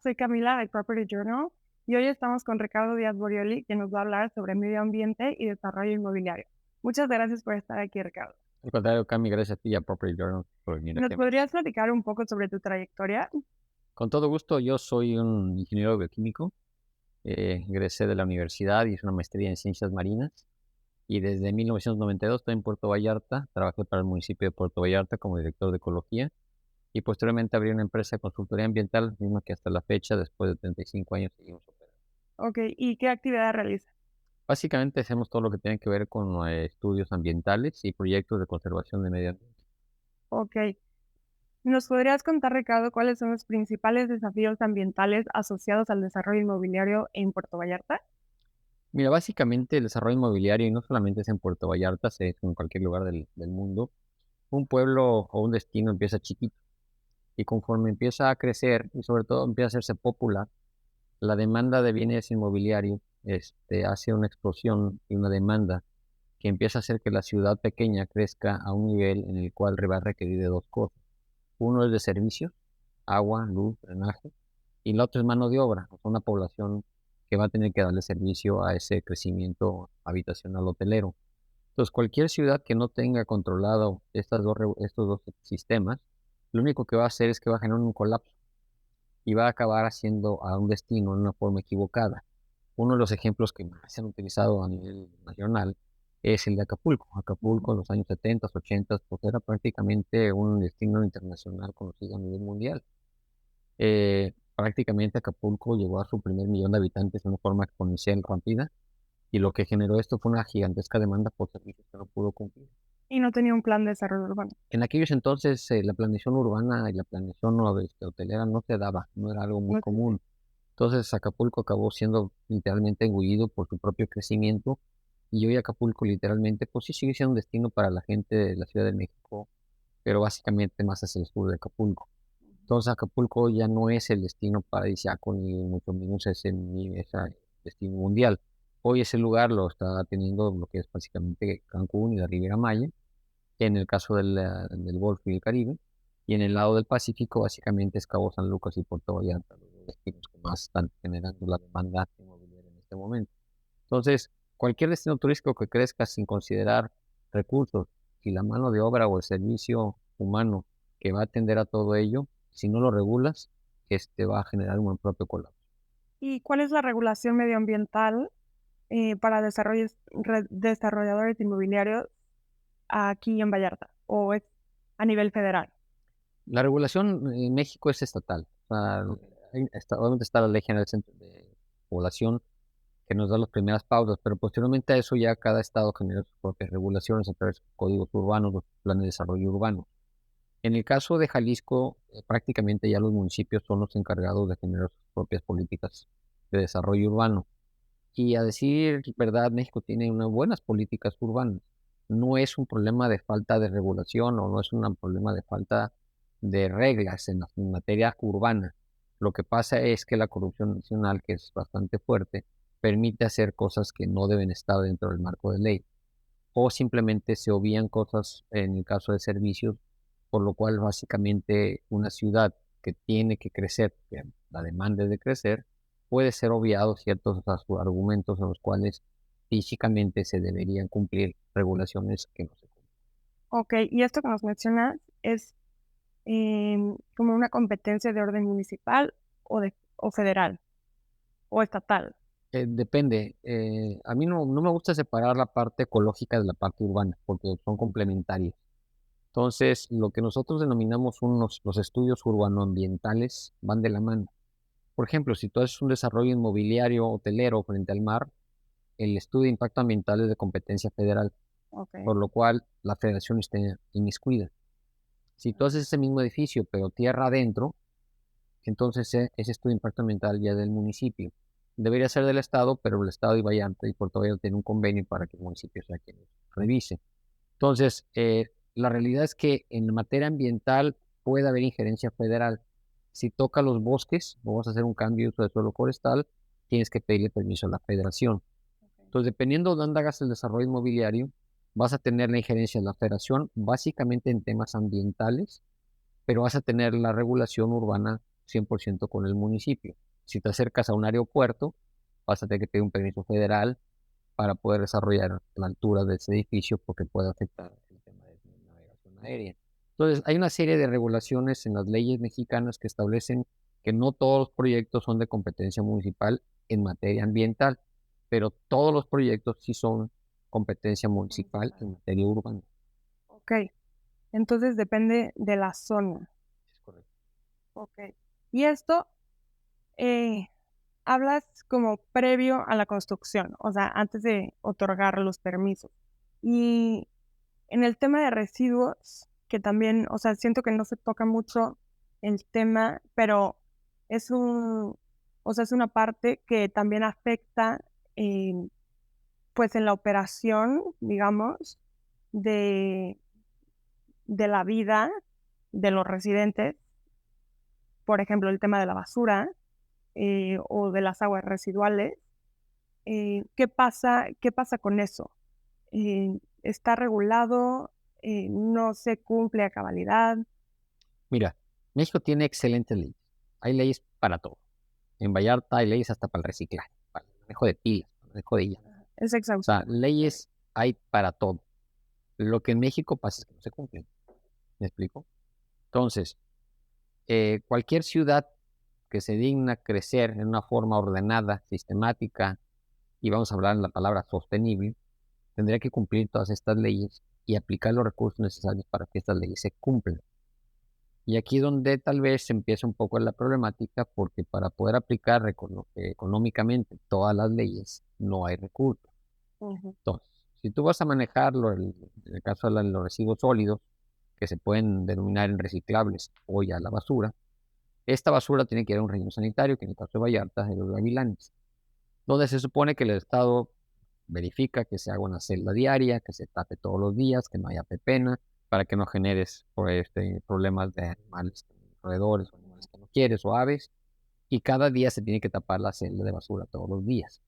soy Camila de Property Journal y hoy estamos con Ricardo Díaz Borioli, que nos va a hablar sobre medio ambiente y desarrollo inmobiliario. Muchas gracias por estar aquí, Ricardo. Al contrario, Cami, gracias a ti y a Property Journal por venir ¿Nos aquí. podrías platicar un poco sobre tu trayectoria? Con todo gusto, yo soy un ingeniero bioquímico, egresé de la universidad, hice una maestría en ciencias marinas y desde 1992 estoy en Puerto Vallarta, trabajé para el municipio de Puerto Vallarta como director de ecología y posteriormente abrí una empresa de consultoría ambiental, misma que hasta la fecha, después de 35 años, seguimos operando. Ok, ¿y qué actividad realizas? Básicamente hacemos todo lo que tiene que ver con estudios ambientales y proyectos de conservación de medio ambiente. Ok, ¿nos podrías contar, Ricardo, cuáles son los principales desafíos ambientales asociados al desarrollo inmobiliario en Puerto Vallarta? Mira, básicamente el desarrollo inmobiliario, y no solamente es en Puerto Vallarta, es en cualquier lugar del mundo. Un pueblo o un destino empieza chiquito y conforme empieza a crecer y sobre todo empieza a hacerse popular, la demanda de bienes inmobiliarios hace una explosión y una demanda que empieza a hacer que la ciudad pequeña crezca a un nivel en el cual va a requerir de dos cosas. Uno es de servicios, agua, luz, drenaje, y la otra es mano de obra, o sea, una población que va a tener que darle servicio a ese crecimiento habitacional hotelero. Entonces, cualquier ciudad que no tenga controlado estos dos sistemas, lo único que va a hacer es que va a generar un colapso y va a acabar haciendo a un destino en una forma equivocada. Uno de los ejemplos que más se han utilizado a nivel nacional es el de Acapulco. Acapulco en los años 70, 80, pues era prácticamente un destino internacional conocido a nivel mundial. Prácticamente Acapulco llegó a su primer millón de habitantes de una forma exponencial rápida y lo que generó esto fue una gigantesca demanda por servicios que no pudo cumplir. Y no tenía un plan de desarrollo urbano. En aquellos entonces, la planeación urbana y la planeación hotelera no se daba, no era algo muy No existe. común. Entonces, Acapulco acabó siendo literalmente engullido por su propio crecimiento y hoy Acapulco literalmente, pues sí sigue siendo un destino para la gente de la Ciudad de México, pero básicamente más hacia el sur de Acapulco. Entonces, Acapulco ya no es el destino paradisíaco ni mucho menos ese destino mundial. Hoy ese lugar lo está teniendo lo que es básicamente Cancún y la Riviera Maya en el caso del Golfo y el Caribe, y en el lado del Pacífico básicamente es Cabo San Lucas y Puerto Vallarta, los dos destinos que más están generando la demanda inmobiliaria en este momento. Entonces, cualquier destino turístico que crezca sin considerar recursos y la mano de obra o el servicio humano que va a atender a todo ello, si no lo regulas, va a generar un propio colapso. ¿Y cuál es la regulación medioambiental para desarrolladores inmobiliarios aquí en Vallarta o es a nivel federal? La regulación en México es estatal. O sea, obviamente está la Ley General de Población que nos da las primeras pautas, pero posteriormente a eso ya cada estado genera sus propias regulaciones a través de sus códigos urbanos, los planes de desarrollo urbano. En el caso de Jalisco, prácticamente ya los municipios son los encargados de generar sus propias políticas de desarrollo urbano. Y a decir verdad, México tiene unas buenas políticas urbanas. No es un problema de falta de regulación o no es un problema de falta de reglas en materia urbana. Lo que pasa es que la corrupción nacional, que es bastante fuerte, permite hacer cosas que no deben estar dentro del marco de ley. O simplemente se obvían cosas en el caso de servicios, por lo cual básicamente una ciudad que tiene que crecer, que la demanda es de crecer, puede ser obviado ciertos argumentos en los cuales físicamente se deberían cumplir regulaciones que no se cumplen. Ok, y esto que nos mencionas es como una competencia de orden municipal o federal o estatal. Depende. A mí no me gusta separar la parte ecológica de la parte urbana, porque son complementarias. Entonces, lo que nosotros denominamos los estudios urbanoambientales van de la mano. Por ejemplo, si tú haces un desarrollo inmobiliario hotelero frente al mar, el estudio de impacto ambiental es de competencia federal, Ok. por lo cual la federación está inmiscuida. Si tú haces ese mismo edificio, pero tierra adentro, entonces ese estudio de impacto ambiental ya es del municipio. Debería ser del Estado, pero el Estado y Vallarta y Puerto Vallarta tienen un convenio para que el municipio sea quien revise. Entonces, la realidad es que en materia ambiental puede haber injerencia federal. Si toca los bosques o vas a hacer un cambio de uso de suelo forestal, tienes que pedirle permiso a la federación. Entonces, dependiendo de dónde hagas el desarrollo inmobiliario, vas a tener la injerencia de la federación básicamente en temas ambientales, pero vas a tener la regulación urbana 100% con el municipio. Si te acercas a un aeropuerto, vas a tener que pedir un permiso federal para poder desarrollar la altura de ese edificio porque puede afectar el tema de navegación aérea. Entonces, hay una serie de regulaciones en las leyes mexicanas que establecen que no todos los proyectos son de competencia municipal en materia ambiental, pero todos los proyectos sí son competencia municipal en materia urbana. Ok, entonces depende de la zona. Es correcto. Ok. Y esto, hablas como previo a la construcción, o sea, antes de otorgar los permisos. Y en el tema de residuos, que también, o sea, siento que no se toca mucho el tema, pero es o sea, es una parte que también afecta, pues, en la operación, digamos, de la vida de los residentes. Por ejemplo, el tema de la basura, o de las aguas residuales. ¿Qué pasa con eso? ¿Está regulado? ¿No se cumple a cabalidad? Mira, México tiene excelentes leyes. Hay leyes para todo. En Vallarta hay leyes hasta para el reciclaje, para el manejo de pilas, para el manejo de llantas. Es O sea, exhaustivo. leyes hay para todo. Lo que en México pasa es que no se cumplen. ¿Me explico? Entonces, cualquier ciudad que se digna crecer en una forma ordenada, sistemática, y vamos a hablar en la palabra sostenible, tendría que cumplir todas estas leyes y aplicar los recursos necesarios para que estas leyes se cumplan. Y aquí donde tal vez se empieza un poco la problemática, porque para poder aplicar económicamente todas las leyes, no hay recursos. Ujú. Entonces, si tú vas a manejarlo, en el caso de los residuos sólidos, que se pueden denominar en reciclables o ya la basura, esta basura tiene que ir a un relleno sanitario, que en el caso de Vallarta es los Gavilanes, donde se supone que el Estado verifica que se haga una celda diaria, que se tape todos los días, que no haya pepena, para que no generes problemas de animales, roedores o animales que no quieres o aves, y cada día se tiene que tapar la celda de basura todos los días.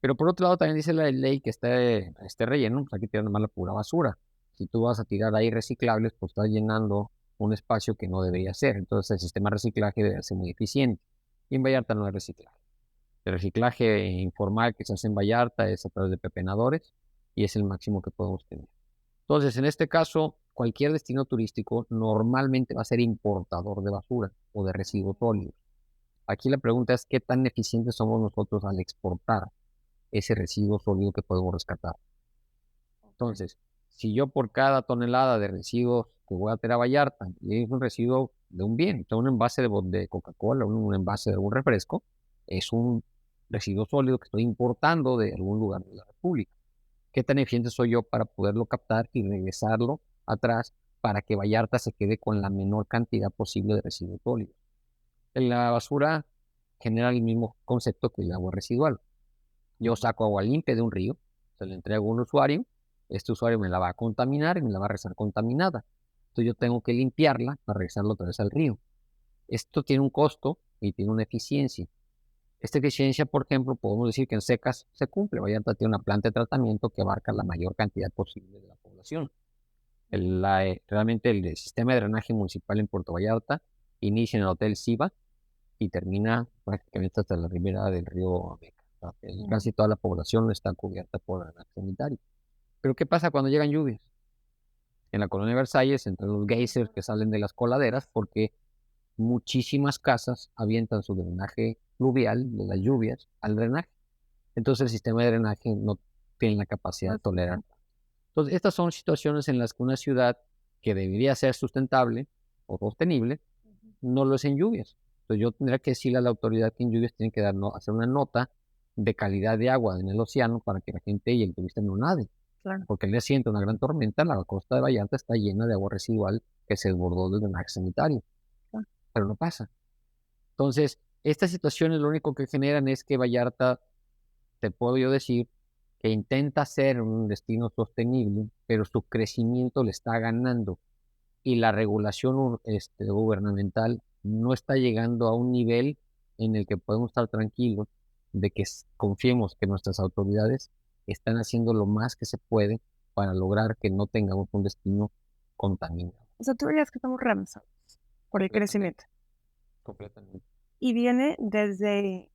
Pero por otro lado también dice la ley que este relleno, pues hay que tirar nomás la pura basura. Si tú vas a tirar ahí reciclables, pues estás llenando un espacio que no debería ser. Entonces el sistema de reciclaje debe ser muy eficiente. Y en Vallarta no hay reciclaje. El reciclaje informal que se hace en Vallarta es a través de pepenadores y es el máximo que podemos tener. Entonces, en este caso, cualquier destino turístico normalmente va a ser importador de basura o de residuos sólidos. Aquí la pregunta es qué tan eficientes somos nosotros al exportar ese residuo sólido que podemos rescatar. Entonces, si yo por cada tonelada de residuos que voy a tener a Vallarta, y es un residuo de un bien, o sea, un envase de Coca-Cola, un envase de un refresco, es un residuo sólido que estoy importando de algún lugar de la República. ¿Qué tan eficiente soy yo para poderlo captar y regresarlo atrás para que Vallarta se quede con la menor cantidad posible de residuos sólidos? En la basura genera el mismo concepto que el agua residual. Yo saco agua limpia de un río, se la entrego a un usuario, este usuario me la va a contaminar y me la va a regresar contaminada. Entonces yo tengo que limpiarla para regresarla otra vez al río. Esto tiene un costo y tiene una eficiencia. Esta eficiencia, por ejemplo, podemos decir que en secas se cumple. Vallarta tiene una planta de tratamiento que abarca la mayor cantidad posible de la población. Realmente el sistema de drenaje municipal en Puerto Vallarta inicia en el Hotel Siva y termina prácticamente hasta la ribera del río Meca. O sea, casi toda la población está cubierta por drenaje sanitario. Pero ¿qué pasa cuando llegan lluvias? En la colonia Versalles, entre los geysers que salen de las coladeras, porque muchísimas casas avientan su drenaje fluvial de las lluvias al drenaje. Entonces el sistema de drenaje no tiene la capacidad de tolerar. Entonces, estas son situaciones en las que una ciudad que debería ser sustentable o sostenible no lo es en lluvias. Entonces yo tendría que decirle a la autoridad que en lluvias tienen que hacer una nota de calidad de agua en el océano para que la gente y el turista no nade. Claro. Porque el día siguiente una gran tormenta, la costa de Vallarta está llena de agua residual que se desbordó del drenaje sanitario. Claro. Pero no pasa. Entonces, estas situaciones lo único que generan es que Vallarta, te puedo yo decir, que intenta ser un destino sostenible, pero su crecimiento le está ganando y la regulación gubernamental no está llegando a un nivel en el que podemos estar tranquilos de que confiemos que nuestras autoridades están haciendo lo más que se puede para lograr que no tengamos un destino contaminado. O sea, tú dirías que estamos rebasados por el Completamente. crecimiento. completamente. y viene desde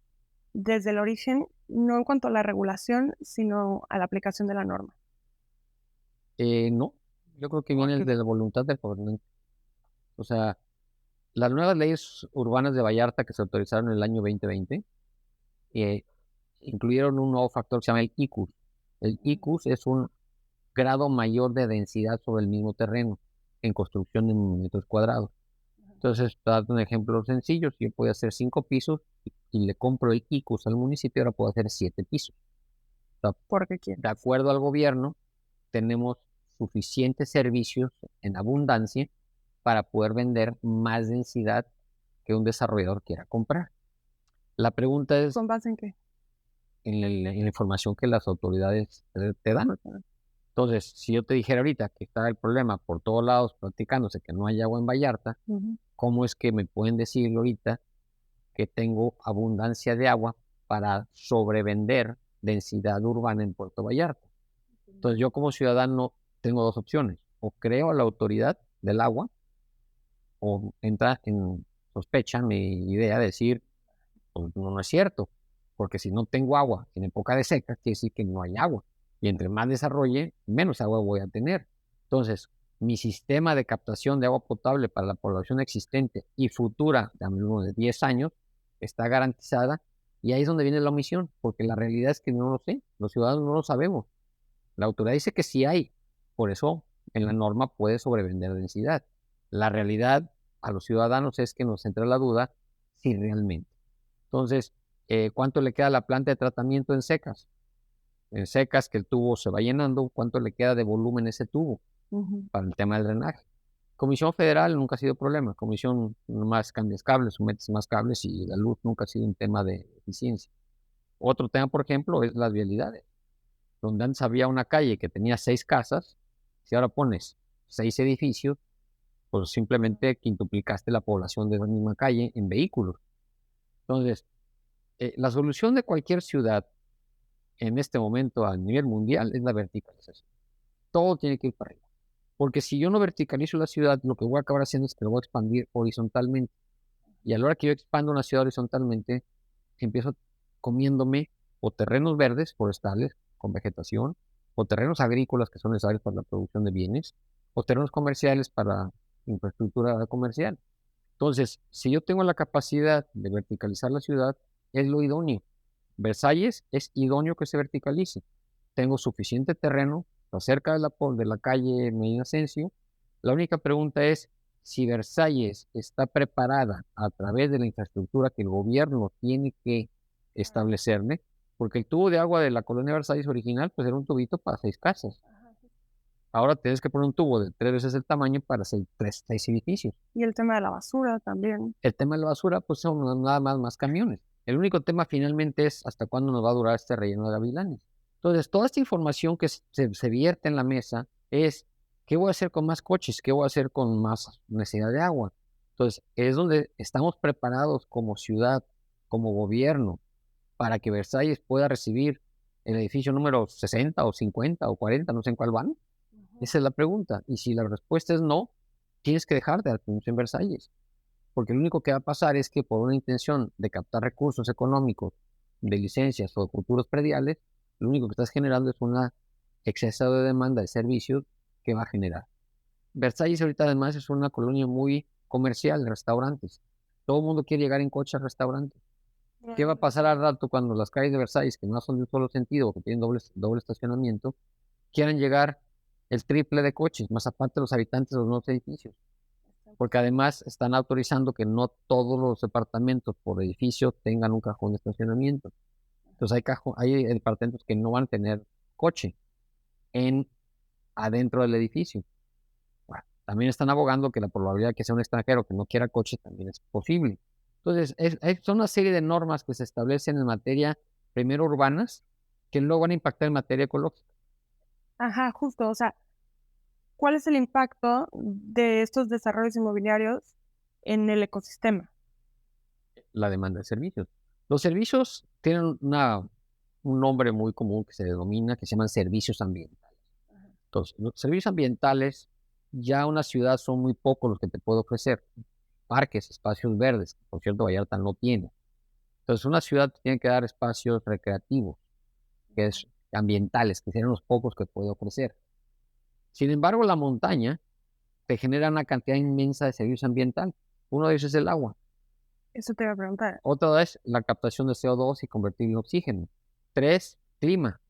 el origen, no en cuanto a la regulación, sino a la aplicación de la norma. No, yo creo que viene Porque de la voluntad del gobernante. O sea, las nuevas leyes urbanas de Vallarta que se autorizaron en el año 2020 eh, incluyeron un nuevo factor que se llama el ICUS. El ICUS es un grado mayor de densidad sobre el mismo terreno en construcción en metros cuadrados. Entonces, para dar un ejemplo sencillo, si yo puedo hacer 5 pisos y le compro el ICUS al municipio, ahora puedo hacer 7 pisos. O sea, porque de quieres. acuerdo al gobierno, tenemos suficientes servicios en abundancia para poder vender más densidad que un desarrollador quiera comprar. La pregunta es ¿Con base en qué? en la información que las autoridades te dan. Entonces, si yo te dijera ahorita que está el problema por todos lados practicándose que no hay agua en Vallarta, Ujú. ¿cómo es que me pueden decir ahorita que tengo abundancia de agua para sobrevender densidad urbana en Puerto Vallarta? Entonces, yo como ciudadano tengo dos opciones: o creo a la autoridad del agua, o entra en sospecha mi idea de decir, pues no, no es cierto, porque si no tengo agua en época de seca, quiere decir que no hay agua. Y entre más desarrolle, menos agua voy a tener. Entonces, mi sistema de captación de agua potable para la población existente y futura, de 10 años, está garantizada. Y ahí es donde viene la omisión, porque la realidad es que no lo sé, los ciudadanos no lo sabemos. La autoridad dice que sí hay, por eso en la norma puede sobrevender densidad. La realidad a los ciudadanos es que nos entra la duda si realmente. Entonces, ¿cuánto le queda a la planta de tratamiento en secas? En secas que el tubo se va llenando, ¿cuánto le queda de volumen ese tubo Ujú. para el tema del drenaje? Comisión Federal nunca ha sido problema. Comisión nomás cambias cables, metes más cables y la luz nunca ha sido un tema de eficiencia. Otro tema, por ejemplo, es las vialidades. Donde antes había una calle que tenía 6 casas, si ahora pones 6 edificios, pues simplemente quintuplicaste la población de la misma calle en vehículos. Entonces, la solución de cualquier ciudad en este momento a nivel mundial es la verticalización. Todo tiene que ir para arriba. Porque si yo no verticalizo la ciudad, lo que voy a acabar haciendo es que lo voy a expandir horizontalmente. Y a la hora que yo expando una ciudad horizontalmente, empiezo comiéndome o terrenos verdes, forestales, con vegetación, o terrenos agrícolas que son necesarios para la producción de bienes, o terrenos comerciales para infraestructura comercial. Entonces, si yo tengo la capacidad de verticalizar la ciudad, es lo idóneo. Versalles es idóneo que se verticalice. Tengo suficiente terreno, está cerca de la calle Medina Ascencio. La única pregunta es si Versalles está preparada a través de la infraestructura que el gobierno tiene que establecerle, porque el tubo de agua de la colonia Versalles original pues era un tubito para 6 casas. Ahora tienes que poner un tubo de 3 veces el tamaño para 6 edificios. Y el tema de la basura también. El tema de la basura, pues son nada más camiones. El único tema finalmente es hasta cuándo nos va a durar este relleno de gavilanes. Entonces, toda esta información que se vierte en la mesa es, ¿qué voy a hacer con más coches? ¿Qué voy a hacer con más necesidad de agua? Entonces, es donde estamos preparados como ciudad, como gobierno, para que Versalles pueda recibir el edificio número 60 o 50 o 40, no sé en cuál van. Esa es la pregunta. Y si la respuesta es no, tienes que dejar de dar en Versalles, porque lo único que va a pasar es que por una intención de captar recursos económicos de licencias o de futuros prediales, lo único que estás generando es una exceso de demanda de servicios que va a generar. Versalles ahorita además es una colonia muy comercial de restaurantes. Todo el mundo quiere llegar en coche al restaurante. ¿Qué va a pasar al rato cuando las calles de Versalles, que no son de un solo sentido, que tienen doble estacionamiento, quieran llegar el triple de coches, más aparte de los habitantes de los nuevos edificios? Porque además están autorizando que no todos los departamentos por edificio tengan un cajón de estacionamiento. Entonces hay departamentos que no van a tener coche adentro del edificio. Bueno, también están abogando que la probabilidad de que sea un extranjero que no quiera coche también es posible. Entonces, son una serie de normas que se establecen en materia, primero urbanas, que luego van a impactar en materia ecológica. Ajá, justo. O sea, ¿cuál es el impacto de estos desarrollos inmobiliarios en el ecosistema? La demanda de servicios. Los servicios tienen un nombre muy común que se denomina, que se llaman servicios ambientales. Entonces, los servicios ambientales, ya una ciudad son muy pocos los que te puedo ofrecer. parques, espacios verdes, que por cierto Vallarta no tiene. Entonces una ciudad tiene que dar espacios recreativos, que es ambientales, que serían los pocos que puede ofrecer. Sin embargo, la montaña te genera una cantidad inmensa de servicios ambientales. Uno de ellos es el agua. Eso te iba a preguntar. Otro es la captación de CO2 y convertirlo en oxígeno. 3, clima.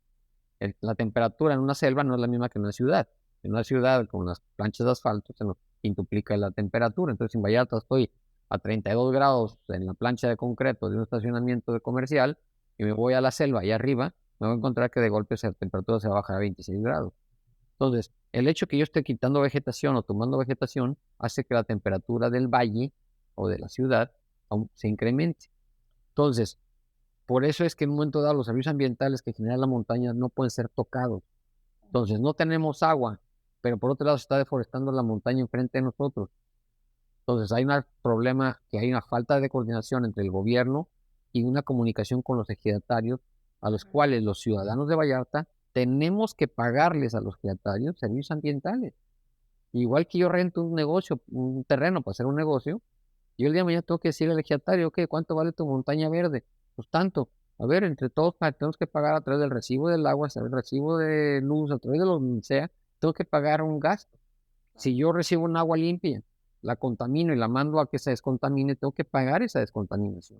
La temperatura en una selva no es la misma que en una ciudad. En una ciudad con las planchas de asfalto se nos quintuplica la temperatura. Entonces en Vallarta estoy a 32 grados en la plancha de concreto de un estacionamiento de comercial y me voy a la selva ahí arriba, me voy a encontrar que de golpe esa temperatura se va a bajar a 26 grados. Entonces, el hecho que yo esté quitando vegetación o tomando vegetación hace que la temperatura del valle o de la ciudad se incremente. Entonces, por eso es que en un momento dado los servicios ambientales que genera la montaña no pueden ser tocados. Entonces, no tenemos agua, pero por otro lado se está deforestando la montaña enfrente de nosotros. Entonces, hay un problema, que hay una falta de coordinación entre el gobierno y una comunicación con los ejidatarios, a los cuales los ciudadanos de Vallarta tenemos que pagarles a los ejidatarios servicios ambientales. Igual que yo rento un negocio, un terreno para hacer un negocio, yo el día de mañana tengo que decirle al ejidatario, ¿qué? ¿Cuánto vale tu montaña verde? Pues tanto. A ver, entre todos tenemos que pagar a través del recibo del agua, a través del recibo de luz, a través de lo que sea, tengo que pagar un gasto. Si yo recibo un agua limpia, la contamino y la mando a que se descontamine, tengo que pagar esa descontaminación.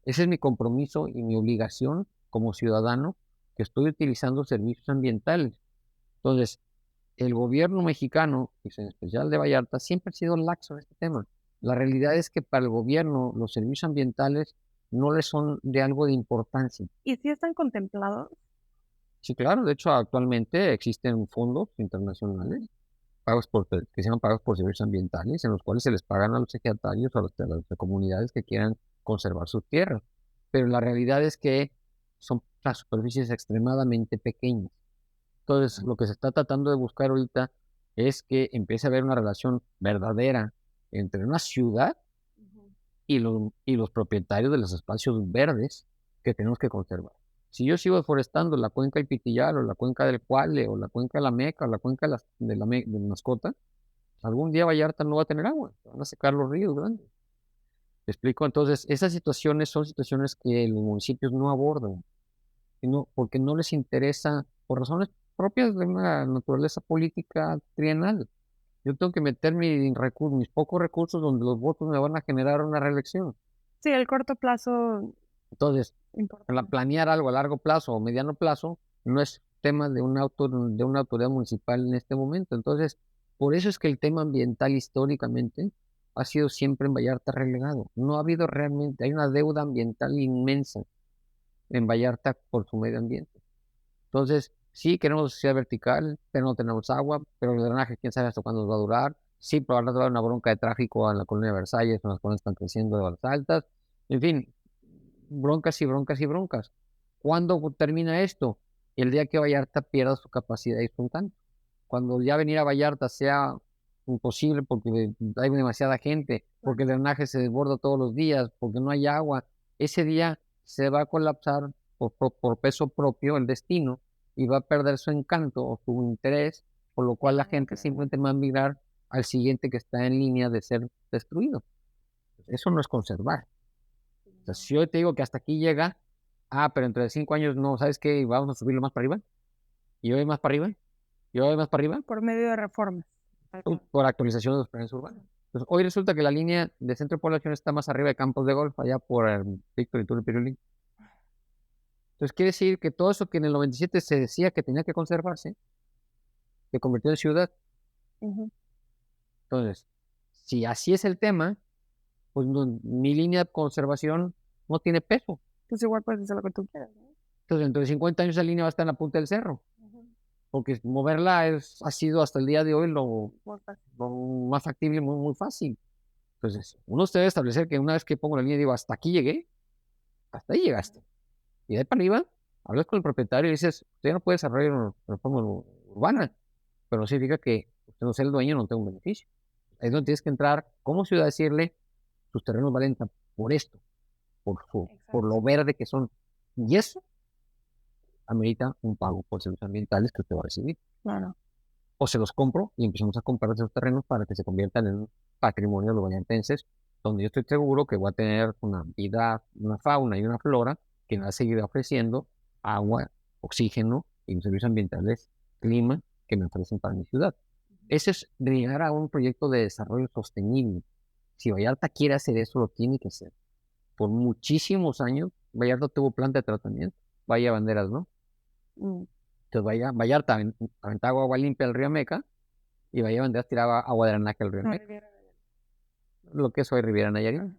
Ese es mi compromiso y mi obligación como ciudadano que estoy utilizando servicios ambientales. Entonces, el gobierno mexicano, y en especial de Vallarta, siempre ha sido laxo en este tema. La realidad es que para el gobierno los servicios ambientales no les son de algo de importancia. ¿Y si están contemplados? Sí, claro, de hecho actualmente existen fondos internacionales que se llaman pagos por servicios ambientales, en los cuales se les pagan a los ejidatarios o a las comunidades que quieran conservar sus tierras. Pero la realidad es que son las superficies extremadamente pequeñas. Entonces, lo que se está tratando de buscar ahorita es que empiece a haber una relación verdadera entre una ciudad y los propietarios de los espacios verdes que tenemos que conservar. Si yo sigo deforestando la cuenca del Pitillal o la cuenca del Cuale o la cuenca de la Meca o la cuenca de Mascota, algún día Vallarta no va a tener agua, van a secar los ríos grandes. ¿Me explico? Entonces, esas situaciones son situaciones que los municipios no abordan, sino porque no les interesa por razones propias de una naturaleza política trienal. Yo tengo que meter mis pocos recursos donde los votos me van a generar una reelección. Sí, el corto plazo Entonces, importa. planear algo a largo plazo o mediano plazo no es tema de una autoridad municipal en este momento. Entonces, por eso es que el tema ambiental históricamente ha sido siempre en Vallarta relegado. No ha habido realmente, hay una deuda ambiental inmensa en Vallarta por su medio ambiente. Entonces, sí queremos sociedad vertical, pero no tenemos agua, pero el drenaje, quién sabe hasta cuándo nos va a durar. Sí, probablemente va a haber una bronca de tráfico en la colonia de Versalles, donde las colonias están creciendo de las altas. En fin, broncas y broncas y broncas. ¿Cuándo termina esto? El día que Vallarta pierda su capacidad de ir. Cuando ya venir a Vallarta sea imposible porque hay demasiada gente, porque el drenaje se desborda todos los días, porque no hay agua, ese día se va a colapsar por peso propio el destino y va a perder su encanto o su interés, por lo cual la gente simplemente va a migrar al siguiente que está en línea de ser destruido. Eso no es conservar. O sea, si yo te digo que hasta aquí llega, pero entre 5 años no, ¿sabes qué? Vamos a subirlo más para arriba, y hoy más para arriba, y hoy más para arriba, Por medio de reformas. por actualización de los planes urbanos. Entonces, hoy resulta que la línea de centro de población está más arriba de campos de golf, allá por Víctor y Tulio Pirulí. Entonces, quiere decir que todo eso que en el 97 se decía que tenía que conservarse, se convirtió en ciudad. Entonces, si así es el tema, pues mi línea de conservación no tiene peso. Pues igual puedes hacer lo que tú quieras, ¿no? Entonces, dentro de 50 años esa línea va a estar en la punta del cerro. Porque moverla ha sido hasta el día de hoy lo más factible, muy, muy fácil. Entonces, uno se debe establecer que una vez que pongo la línea, digo, hasta aquí llegué, hasta ahí llegaste. Y de ahí para arriba, hablas con el propietario y dices, usted no puede desarrollar una reforma urbana, pero no significa que usted no sea el dueño, no tenga un beneficio. Ahí es donde tienes que entrar como ciudad, decirle, sus terrenos valen por esto, por lo verde que son. Y eso amerita un pago por servicios ambientales que usted va a recibir. Claro. O se los compro y empezamos a comprar esos terrenos para que se conviertan en patrimonio de los vallartenses, donde yo estoy seguro que voy a tener una vida, una fauna y una flora que me va a seguir ofreciendo agua, oxígeno y los servicios ambientales, clima que me ofrecen para mi ciudad. Eso es llegar a un proyecto de desarrollo sostenible. Si Vallarta quiere hacer eso, lo tiene que hacer. Por muchísimos años, Vallarta tuvo planta de tratamiento. Vaya Banderas, ¿no? Mm. Entonces Vallarta aventaba agua limpia al río Meca y Bahía Banderas tiraba agua de drenaje al río No, Meca, Riviera. lo que es hoy Riviera Nayarit. Ah,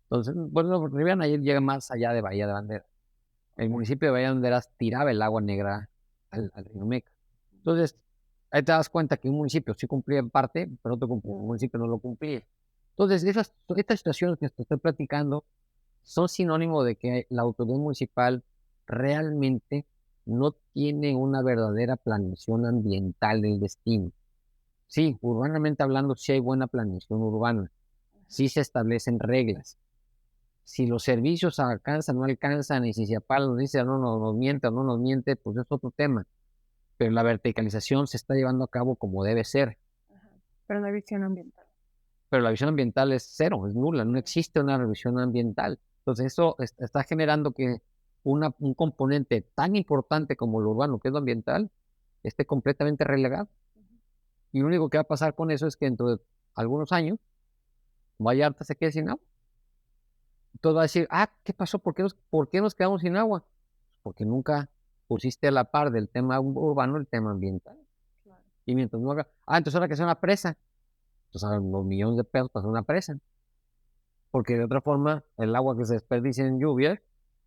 Entonces, bueno, Riviera Nayarit llega más allá de Bahía de Banderas. El municipio de Bahía de Banderas tiraba el agua negra al río Meca. Entonces, ahí te das cuenta que un municipio sí cumplía en parte, pero otro municipio no lo cumplía. Entonces, estas situaciones que te estoy platicando son sinónimo de que la autoridad municipal realmente no tiene una verdadera planeación ambiental del destino. Sí, urbanamente hablando, sí hay buena planeación urbana, sí se establecen reglas. Si los servicios alcanzan, no alcanzan, y si se apagan, nos dice, no, nos miente o no nos miente, pues es otro tema. Pero la verticalización se está llevando a cabo como debe ser. ajá. Pero no hay visión ambiental. Pero la visión ambiental es cero, es nula, no existe una revisión ambiental. Entonces eso está generando que un componente tan importante como lo urbano, que es lo ambiental, esté completamente relegado. Y lo único que va a pasar con eso es que dentro de algunos años, Vallarta se quede sin agua. Entonces va a decir, ¿qué pasó? ¿Por qué nos quedamos sin agua? Porque nunca pusiste a la par del tema urbano el tema ambiental. Claro. Y mientras no haga, entonces ahora que sea una presa, entonces los millones de pesos para hacer una presa. Porque de otra forma, el agua que se desperdicia en lluvia,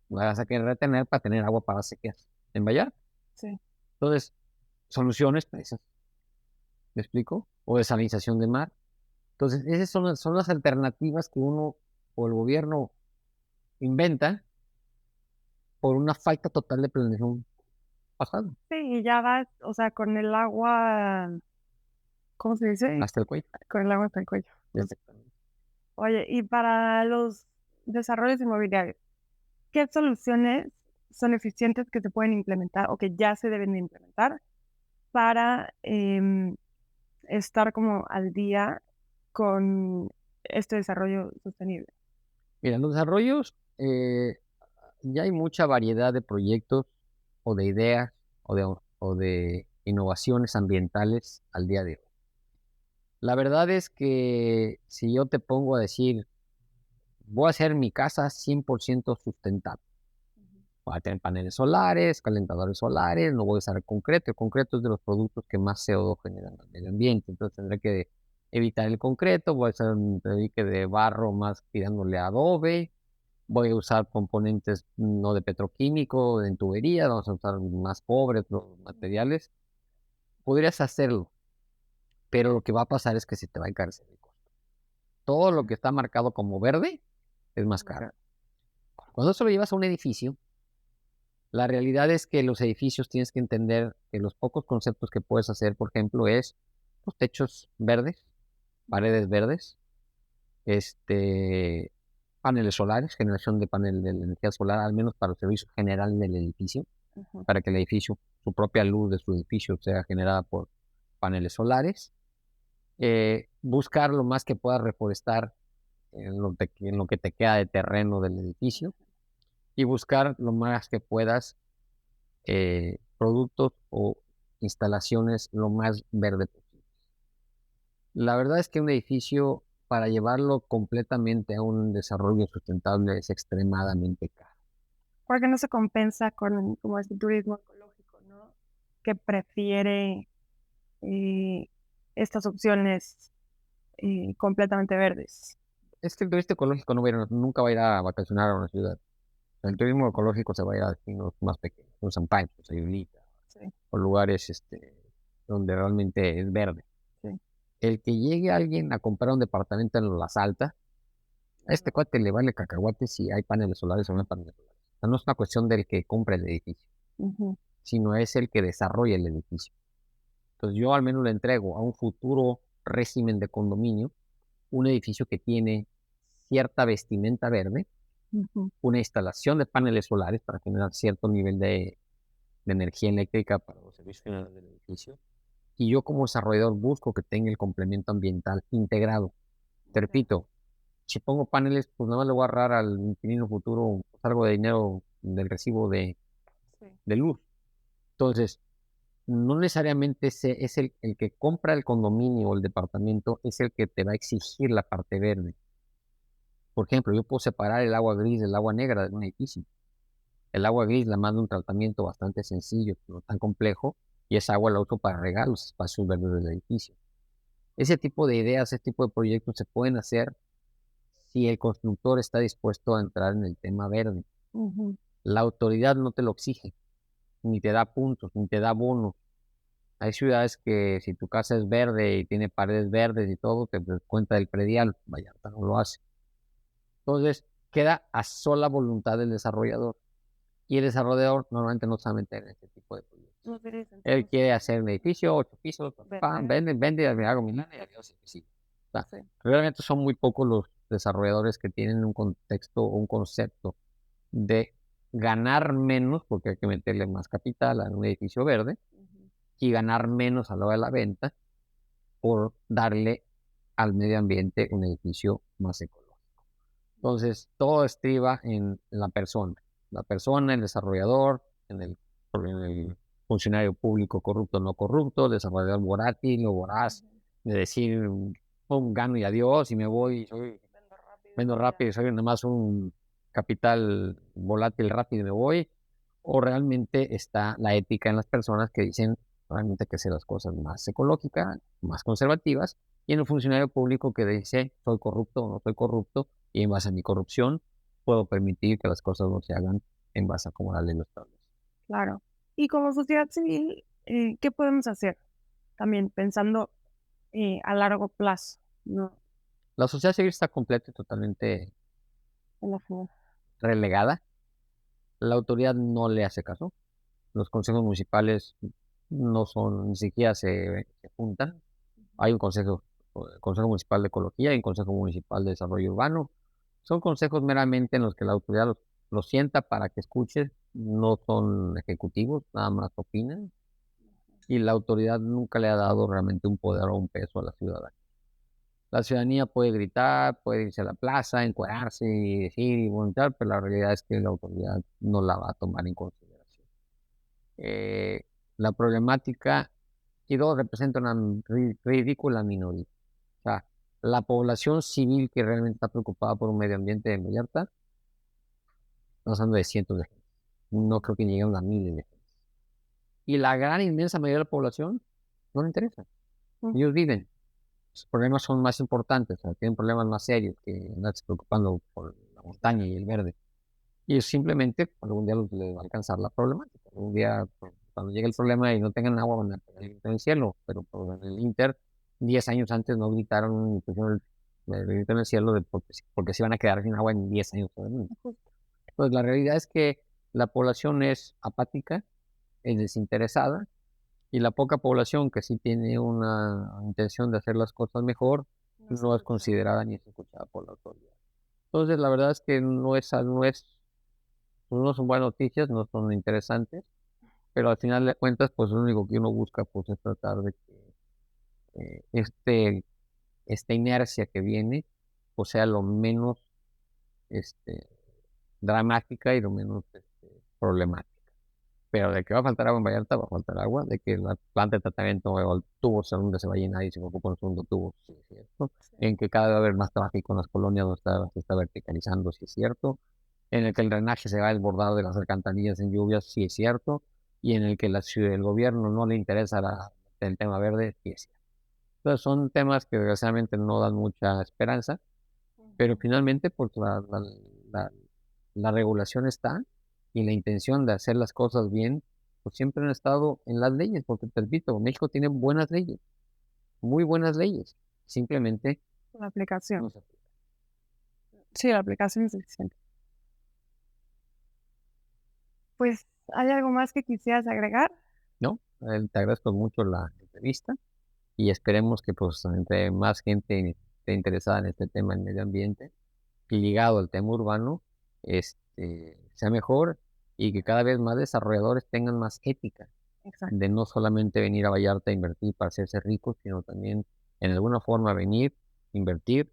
la vas a querer retener para tener agua para sequías en Vallarta. Sí. Entonces, soluciones presas, ¿me explico? O desalinización de mar. Entonces, esas son las alternativas que uno o el gobierno inventa por una falta total de planeación pasada, Sí, y ya vas, o sea, con el agua, ¿cómo se dice? hasta el cuello. Con el agua hasta el cuello. Exactamente. Oye, y para los desarrollos inmobiliarios, ¿qué soluciones son eficientes que se pueden implementar o que ya se deben de implementar para estar como al día con este desarrollo sostenible? Mira, en los desarrollos ya hay mucha variedad de proyectos o de ideas o de innovaciones ambientales al día de hoy. La verdad es que si yo te pongo a decir, voy a hacer mi casa 100% sustentable, voy a tener paneles solares, calentadores solares, no voy a usar concreto. El concreto es de los productos que más CO2 generan al medio ambiente, entonces tendré que evitar el concreto, voy a hacer un dedique de barro más tirándole a adobe, voy a usar componentes no de petroquímico, de tubería, vamos a usar más pobres los materiales. Podrías hacerlo, pero lo que va a pasar es que se te va a encarecer el costo. Todo lo que está marcado como verde es más caro. Cuando eso lo llevas a un edificio, la realidad es que los edificios tienes que entender que los pocos conceptos que puedes hacer, por ejemplo, es los techos verdes, paredes verdes, paneles solares, generación de panel de energía solar, al menos para el servicio general del edificio, Ujú. para que el edificio, su propia luz de su edificio sea generada por paneles solares. Buscar lo más que puedas reforestar en lo que te queda de terreno del edificio y buscar lo más que puedas productos o instalaciones lo más verde posible. La verdad es que un edificio, para llevarlo completamente a un desarrollo sustentable, es extremadamente caro. Porque no se compensa con como este turismo ecológico, ¿no? Que prefiere eh, estas opciones completamente verdes. Es que el turista ecológico nunca va a ir a vacacionar a una ciudad. El turismo ecológico se va a ir a destinos más pequeños, un San Pancho, Sayulita, Sí, o lugares donde realmente es verde. sí. El que llegue alguien a comprar un departamento en Las Altas, a este cuate le vale cacahuate si hay paneles solares o no hay paneles solares. O sea, no es una cuestión del que compre el edificio, Ujú. sino es el que desarrolla el edificio. Entonces yo al menos le entrego a un futuro régimen de condominio un edificio que tiene cierta vestimenta verde, Ujú. una instalación de paneles solares para generar cierto nivel de energía eléctrica para los servicios finales del edificio y yo como desarrollador busco que tenga el complemento ambiental integrado. Te repito, si pongo paneles, pues nada más le voy a ahorrar al inquilino futuro pues, algo de dinero del recibo Sí. de luz. Entonces, no necesariamente es el que compra el condominio o el departamento, es el que te va a exigir la parte verde. Por ejemplo, yo puedo separar el agua gris del agua negra de un edificio. El agua gris la mando un tratamiento bastante sencillo, no tan complejo, y esa agua la uso para regar los espacios verdes del edificio. Ese tipo de ideas, ese tipo de proyectos se pueden hacer si el constructor está dispuesto a entrar en el tema verde. Ujú. La autoridad no te lo exige, ni te da puntos, ni te da bonos. Hay ciudades que si tu casa es verde y tiene paredes verdes y todo, te das cuenta del predial. Vallarta no lo hace. Entonces, queda a sola voluntad del desarrollador. Y el desarrollador normalmente no sabe meter en este tipo de proyectos. No tiene Él sentido. quiere hacer un edificio, 8 pisos, Vender. vende, me hago mi lana y adiós. Sí. O sea, Sí. realmente son muy pocos los desarrolladores que tienen un contexto o un concepto de ganar menos, porque hay que meterle más capital a un edificio verde, Ujú. y ganar menos a la hora de la venta por darle al medio ambiente un edificio más ecológico. Entonces, todo estriba en la persona, el desarrollador, en el funcionario público corrupto o no corrupto, el desarrollador volátil o voraz, Ujú. de decir, pum, gano y adiós y me voy, Vendo rápido y vendo me voy a... rápido, soy nada más un capital volátil rápido y me voy, o realmente está la ética en las personas que dicen realmente que hacer las cosas más ecológicas, más conservativas, y en el funcionario público que dice soy corrupto o no soy corrupto, y en base a mi corrupción puedo permitir que las cosas no se hagan en base a como la ley lo establece. Claro. Y como sociedad civil, ¿qué podemos hacer? También pensando a largo plazo, ¿no? La sociedad civil está completa y totalmente En la final. relegada. La autoridad no le hace caso. Los consejos municipales no son, ni siquiera se juntan. Hay un consejo municipal de ecología y un consejo municipal de desarrollo urbano. Son consejos meramente en los que la autoridad los sienta para que escuche, no son ejecutivos, nada más opinan. Y la autoridad nunca le ha dado realmente un poder o un peso a la ciudadanía. La ciudadanía puede gritar, puede irse a la plaza, encuadrarse y decir y voluntad, pero la realidad es que la autoridad no la va a tomar en consideración. Eh, la problemática, y dos, representa una ridícula minoría. O sea, la población civil que realmente está preocupada por un medio ambiente en Vallarta, estamos hablando de cientos de gente. No creo que lleguen a miles de gente. Y la gran inmensa mayoría de la población no le interesa. Ujú. Ellos viven. Sus problemas son más importantes, o sea, tienen problemas más serios que andarse preocupando por la montaña y el verde. Y simplemente algún día les va a alcanzar la problemática. Algún día, pues, cuando llegue el problema y no tengan agua, van a pegar el grito en el cielo. Pero pues, en el Inter, 10 años antes no gritaron ni pusieron el grito en el cielo de porque se iban a quedar sin agua en 10 años. Justo. Pues la realidad es que la población es apática, es desinteresada, y la poca población que sí tiene una intención de hacer las cosas mejor, No se no es escucha. considerada ni es escuchada por la autoridad. Entonces, la verdad es que pues, no son buenas noticias, no son interesantes, pero al final de cuentas, pues lo único que uno busca pues, es tratar de que eh, este, esta inercia que viene, pues sea lo menos este, dramática y lo menos problemática. Pero de que va a faltar agua en Vallarta, va a faltar agua, de que la planta de tratamiento o el tubo sea donde se va a llenar y se ocupa un segundo tubo, sí es cierto. Sí. En que cada vez va a haber más tráfico en las colonias donde se está verticalizando, sí es cierto. En el que el drenaje se va a desbordar de las alcantarillas en lluvias, sí es cierto. Y en el que el gobierno no le interesa el tema verde, sí es cierto. Entonces son temas que desgraciadamente no dan mucha esperanza, pero Ujú. finalmente pues la, la regulación está y la intención de hacer las cosas bien, pues siempre han estado en las leyes, porque te repito, México tiene buenas leyes, muy buenas leyes, simplemente La aplicación. no se aplican, Sí, la aplicación es suficiente. Pues, ¿hay algo más que quisieras agregar? ¿no? Te agradezco mucho la entrevista y esperemos que pues entre más gente esté interesada en este tema del medio ambiente y ligado al tema urbano, sea mejor y que cada vez más desarrolladores tengan más ética. exacto. de no solamente venir a Vallarta a invertir para hacerse ricos, sino también en alguna forma venir, invertir,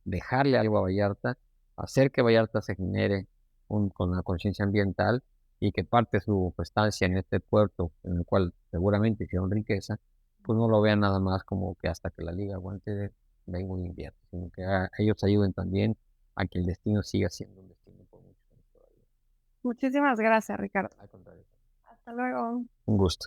dejarle algo a Vallarta, hacer que Vallarta se genere con la conciencia ambiental y que parte de su estancia en este puerto, en el cual seguramente hicieron riqueza, pues no lo vean nada más como que hasta que la liga aguante vengo y invierto, sino que ellos ayuden también a que el destino siga siendo un destino por muchos años todavía. Muchísimas gracias, Ricardo. Al contrario, Hasta luego. un gusto.